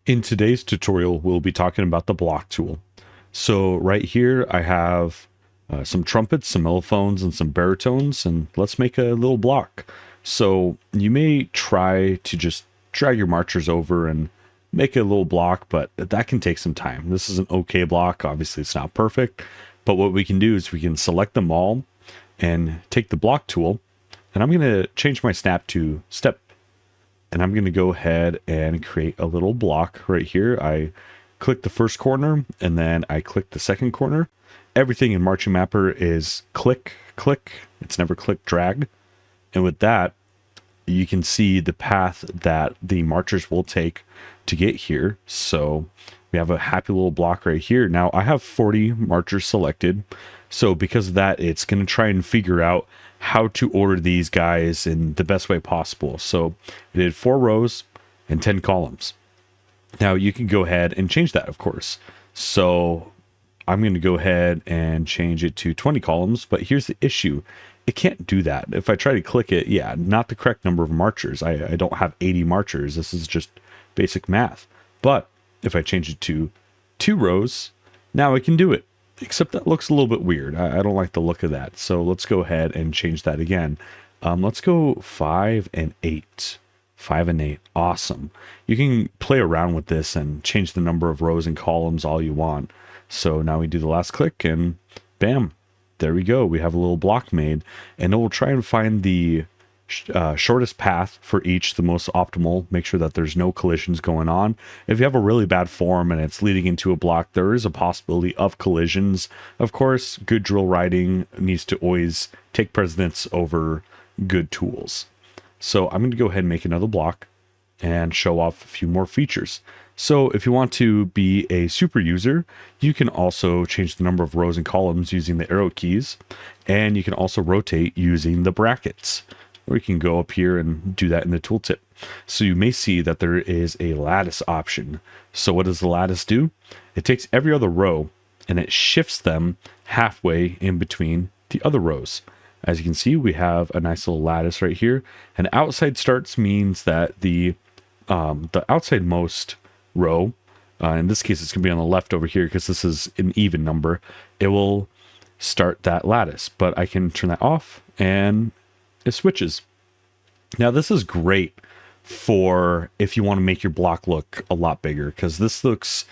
In today's tutorial, we'll be talking about the block tool. So right here, I have some trumpets, some mellophones, and some baritones, and let's make a little block. So you may try to just drag your marchers over and make a little block, but that can take some time. This is an okay block. Obviously, it's not perfect, but what we can do is we can select them all and take the block tool, and I'm going to change my snap to step, and I'm going to go ahead and create a little block right here. I click the first corner and then I click the second corner. Everything in Marching Mapper is click, click. It's never click, drag. And with that, you can see the path that the marchers will take to get here. So we have a happy little block right here. Now I have 40 marchers selected. So because of that, it's going to try and figure out how to order these guys in the best way possible. So it did 4 rows and 10 columns. Now you can go ahead and change that, of course. So I'm going to go ahead and change it to 20 columns, but here's the issue. It can't do that. If I try to click it, yeah, not the correct number of marchers. I don't have 80 marchers. This is just basic math. But if I change it to 2 rows, now I can do it. Except that looks a little bit weird. I don't like the look of that. So let's go ahead and change that again. Let's go 5 and 8. 5 and 8. Awesome. You can play around with this and change the number of rows and columns all you want. So now we do the last click and bam, there we go. We have a little block made, and it will try and find the shortest path for each, the most optimal. Make sure that there's no collisions going on. If you have a really bad form and it's leading into a block, there is a possibility of collisions. Of course, good drill riding needs to always take precedence over good tools. So I'm going to go ahead and make another block and show off a few more features. So if you want to be a super user, you can also change the number of rows and columns using the arrow keys, and you can also rotate using the brackets. Or you can go up here and do that in the tooltip. So you may see that there is a lattice option. So what does the lattice do? It takes every other row and it shifts them halfway in between the other rows. As you can see, we have a nice little lattice right here. And outside starts means that the outside most row, in this case it's going to be on the left over here because this is an even number, it will start that lattice. But I can turn that off and it switches. Now this is great for if you want to make your block look a lot bigger, because this looks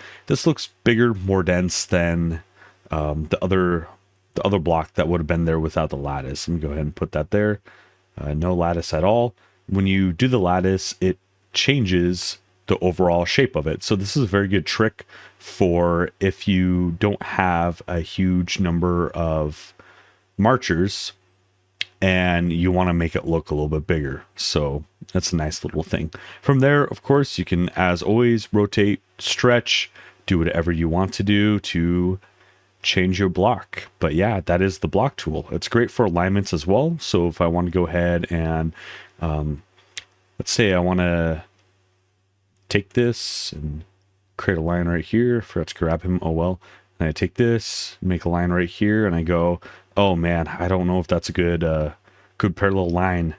bigger, more dense than the other block that would have been there without the lattice. Let me go ahead and put that there. No lattice at all. When you do the lattice, it changes the overall shape of it. So this is a very good trick for if you don't have a huge number of marchers and you want to make it look a little bit bigger. So that's a nice little thing. From there, of course, you can, as always, rotate, stretch, do whatever you want to do to change your block. But yeah, that is the block tool. It's great for alignments as well. So if I want to go ahead and let's say I want to take this and create a line right here. Forgot to grab him. Oh well. And I take this, make a line right here, and I go, oh man, I don't know if that's a good parallel line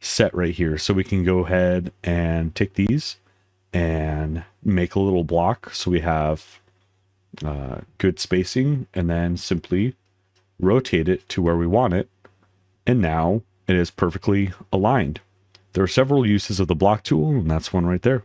set right here. So we can go ahead and take these and make a little block so we have good spacing, and then simply rotate it to where we want it, and now it is perfectly aligned. There are several uses of the block tool, and that's one right there.